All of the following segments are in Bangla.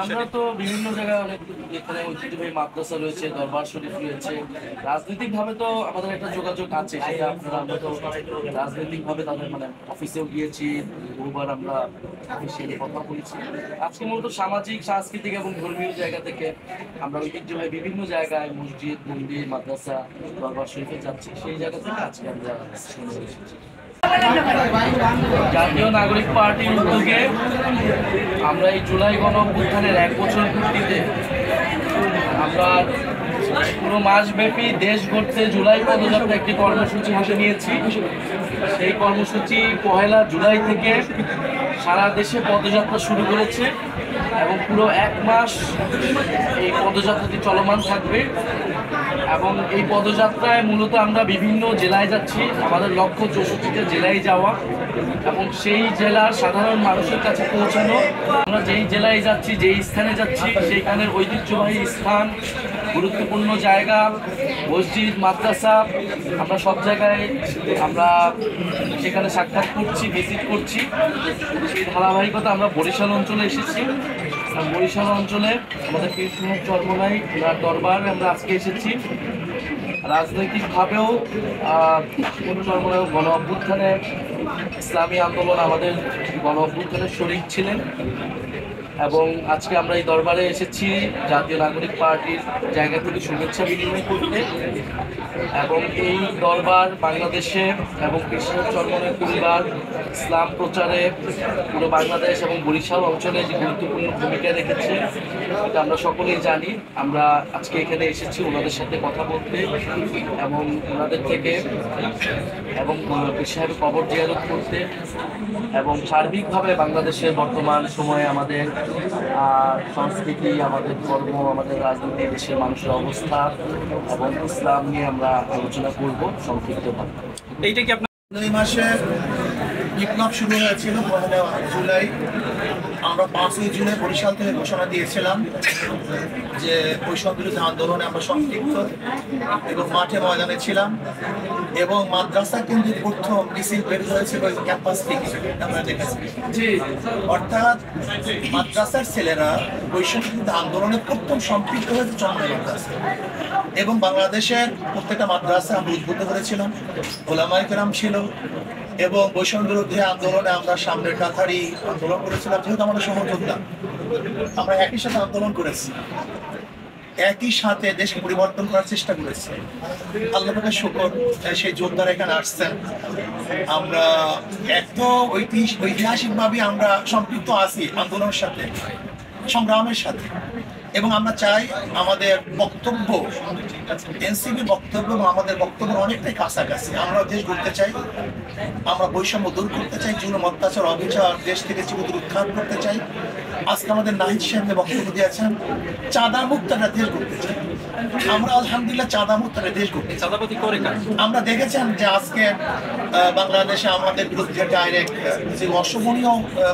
আমরা তো বিভিন্ন জায়গায় অনেক এখানে ঐতিহ্যবাহী মাদ্রাসা রয়েছে, দরবার শরীফ রয়েছে। রাজনৈতিক ভাবে তো আমাদের একটা যোগাযোগ আছে, সেটা আপনারা আমরা তো রাজনৈতিক ভাবে তাদের মানে অফিসেও গিয়েছি, বহুবার আমরা অফিসিয়ালি কথা বলেছি। আজকে মূলত সামাজিক, সাংস্কৃতিক এবং ধর্মীয় জায়গা থেকে আমরা ঐতিহ্যবাহী বিভিন্ন জায়গায় মসজিদ, মন্দির, মাদ্রাসা, দরবার শরীফে যাচ্ছি। সেই জায়গা থেকে আজকে আমরা এসেছি। জাতীয় নাগরিক পার্টির উদ্যোগে আমরা এই জুলাই গণঅভ্যুত্থানের 1 বছর পূর্তিতে আমরা পুরো মাসব্যাপী দেশ ঘুরতে জুলাই পদযাত্রা একটি কর্মসূচি হাতে নিয়েছি। সেই কর্মসূচি 1 জুলাই থেকে সারা দেশে পদযাত্রা শুরু করেছে এবং পুরো 1 মাস এই পদযাত্রাটি চলমান থাকবে। এবং এই পদযাত্রায় মূলত আমরা বিভিন্ন জেলায় যাচ্ছি। আমাদের লক্ষ্য 64টা জেলায় যাওয়া এবং সেই জেলার সাধারণ মানুষের কাছে পৌঁছানো। আমরা যেই জেলায় যাচ্ছি, যেই স্থানে যাচ্ছি, সেইখানের ঐতিহ্যবাহী স্থান, গুরুত্বপূর্ণ জায়গা, মসজিদ, মাদ্রাসা, আমরা সব জায়গায় আমরা সেখানে সাক্ষাৎ করছি, ভিজিট করছি। সেই ধারাবাহিকতা আমরা বরিশাল অঞ্চলে এসেছি। বরিশাল অঞ্চলে আমাদের পীর সাহেব চরমোনাই দরবারে আমরা আজকে এসেছি। রাজনৈতিকভাবেও চরমোনাই গণ অভ্যুত্থানে, ইসলামী আন্দোলন আমাদের গণ অভ্যুত্থানের শরিক ছিলেন এবং আজকে আমরা এই দরবারে এসেছি জাতীয় নাগরিক পার্টির জায়গা থেকে শুভেচ্ছা বিনিময় করতে। এবং এই দরবার বাংলাদেশে এবং পীর সাহেব চরমোনাই পরিবার ইসলাম প্রচারে পুরো বাংলাদেশ এবং বরিশাল অঞ্চলে যে গুরুত্বপূর্ণ ভূমিকা রেখেছে এটা আমরা সকলেই জানি। আমরা আজকে এখানে এসেছি ওনাদের সাথে কথা বলতে এবং ওনাদের থেকে এবং পীর সাহেবের কবর জিয়ারত করতে এবং সার্বিকভাবে বাংলাদেশের বর্তমান সময়ে আমাদের সংস্কৃতি, আমাদের ধর্ম, আমাদের রাজনীতি, দেশের মানুষের অবস্থা এবং ইসলাম নিয়ে আমরা আলোচনা করব সংক্ষিপ্তভাবে। এইটা কি আপনার এই মাসে বিপ্লব শুরু হয়েছিল 1 জুলাই। আমরা 5 জুলাই বরিশাল থেকে ঘোষণা দিয়েছিলাম যে বৈষম্য বিরোধী আন্দোলনে আমরা সম্পৃক্ত এবং মাঠে ময়দানে ছিলাম এবং মাদ্রাসা কেন্দ্রিক প্রথম মিছিল বের হয়েছিল ক্যাম্পাস থেকে আমরা দেখেছি। অর্থাৎ মাদ্রাসার ছেলেরা বৈষম্য বিরোধী আন্দোলনে প্রথম সম্পৃক্ত হয়েছে চরমোনাই মাদ্রাসা এবং বাংলাদেশের প্রত্যেকটা মাদ্রাসা আমরা উদ্বুদ্ধ করেছিলাম, ওলামায়ে কেরাম ছিল এবং বৈষম্য বিরোধী আন্দোলনে আমরা সামনের কাতারি আন্দোলন করেছিলাম। যেহেতু আমাদের সহযোদ্ধা, আমরা একই সাথে আন্দোলন করেছি, একই সাথে দেশ পরিবর্তন করার চেষ্টা করেছি। আল্লাহ পাকের শুকর, সেই যোদ্ধারা এখানে আসছেন। আমরা একদম ঐতিহাসিকভাবে আমরা সম্পৃক্ত আছি আন্দোলনের সাথে, সংগ্রামের সাথে এবং আমরা চাই আমাদের বক্তব্য, এনসিপির বক্তব্য এবং আমাদের বক্তব্য অনেকটাই কাছাকাছি। আমরা দেশ গড়তে চাই, আমরা বৈষম্য দূর করতে চাই, জুলুম, অত্যাচার, অবিচার দেশ থেকে চিরতরে উৎখাত করতে চাই। আজকে আমাদের নাহিদ সাহেব বক্তব্য দিয়েছেন চাঁদা মুক্ত একটা দেশ গড়তে চাই। আমরা আলহামদুলিল্লাহ চাঁদা মুক্ত একটা দেশ গড়তে চাঁদাবাদী করে কাজ। আমরা দেখেছেন যে আজকে বাংলাদেশে আমাদের বিরুদ্ধে ডাইরেক্ট যে অশোভনীয়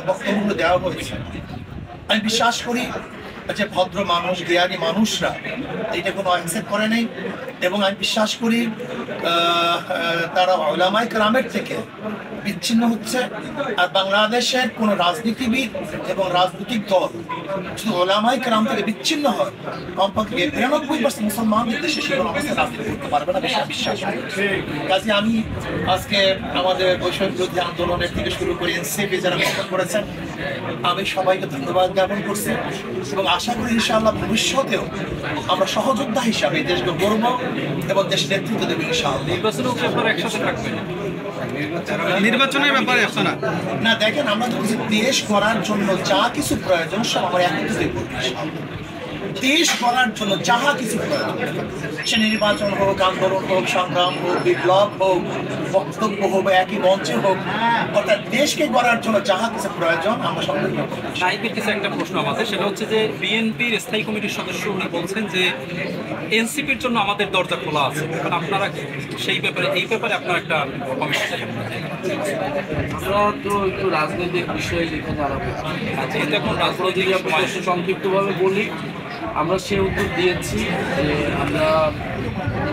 বক্তব্যগুলো দেওয়া হয়েছে, আমি বিশ্বাস করি যে ভদ্র মানুষ, জ্ঞানী মানুষরা এটা কোনো অ্যাকসেপ্ট করে নেই এবং আমি বিশ্বাস করি তারা ওলামায়ে কেরামের থেকে বিচ্ছিন্ন হচ্ছে। আর বাংলাদেশের কোনো রাজনীতিবিদ এবং রাজনৈতিক দল শুধু ওলামায়ে কেরাম থেকে বিচ্ছিন্ন হয়, কমপক্ষে 93% মুসলমানদের দেশে সেগুলো অবস্থা রাজনীতি করতে পারবে না, বেশি বিশ্বাস করি। কাজে আমি আজকে আমাদের বৈষম্য বিরোধী আন্দোলনের থেকে শুরু করে এনসিপি যারা গঠন করেছেন, আমি সবাইকে ধন্যবাদ জ্ঞাপন করছি এবং আশা করি ইনশাআল্লাহ ভবিষ্যতেও আমরা সহযোদ্ধা হিসাবে দেশকে গড়ব এবং দেশ নেতৃত্ব দেবে ইনশাআল্লাহ। নির্বাচনের ব্যাপারে না দেখেন, আমরা তো দেশ করার জন্য যা কিছু প্রয়োজন সব আমরা একত্রিত করব। দেশ গড়ার জন্য যাহা কিছু প্রয়োজন, সে নির্বাচন হোক, আন্দোলন হোক, সংগ্রাম হোক, বিপ্লব হোক, বক্তব্য হোক, একই মঞ্চে হোক, অর্থাৎ দেশকে গড়ার জন্য যাহা কিছু প্রয়োজন আমরা সবাই নাইবের কিছু একটা প্রশ্ন আমাদের, সেটা হচ্ছে যে বিএনপির স্থায়ী কমিটির সদস্য উনি বলছেন যে এনসিপির জন্য আমাদের দরজা খোলা আছে। এখন আপনারা সেই ব্যাপারে, এই ব্যাপারে আপনার একটা কমিটি চাই আপনাদের। আমরা তো একটু রাজনৈতিক বিষয়ে লিখে জানাবো, যেহেতু এখন রাজনৈতিক সময়, সংক্ষিপ্তভাবে বলি, আমরা সে উত্তর দিয়েছি যে আমরা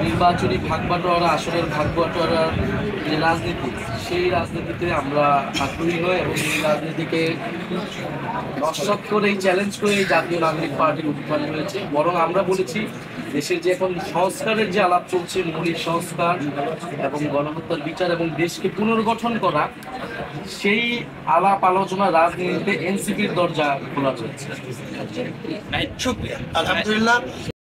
নির্বাচনী ভাগ বাটোয়ারা, আসনের ভাগ বাটোয়ারার যে রাজনীতি, সেই রাজনীতিতে আমরা আগ্রহী নই এবং এই রাজনীতিকে নস্যাৎ করে, চ্যালেঞ্জ করে এই জাতীয় নাগরিক পার্টির উত্থান হয়েছে। বরং আমরা বলেছি দেশের যে এখন সংস্কারের যে আলাপ চলছে, মৌলিক সংস্কার এবং গণহত্যার বিচার এবং দেশকে পুনর্গঠন করা, সেই আলাপ আলোচনা রাজনীতিতে এনসিপির দরজা খোলা হয়েছে। আলহামদুলিল্লাহ।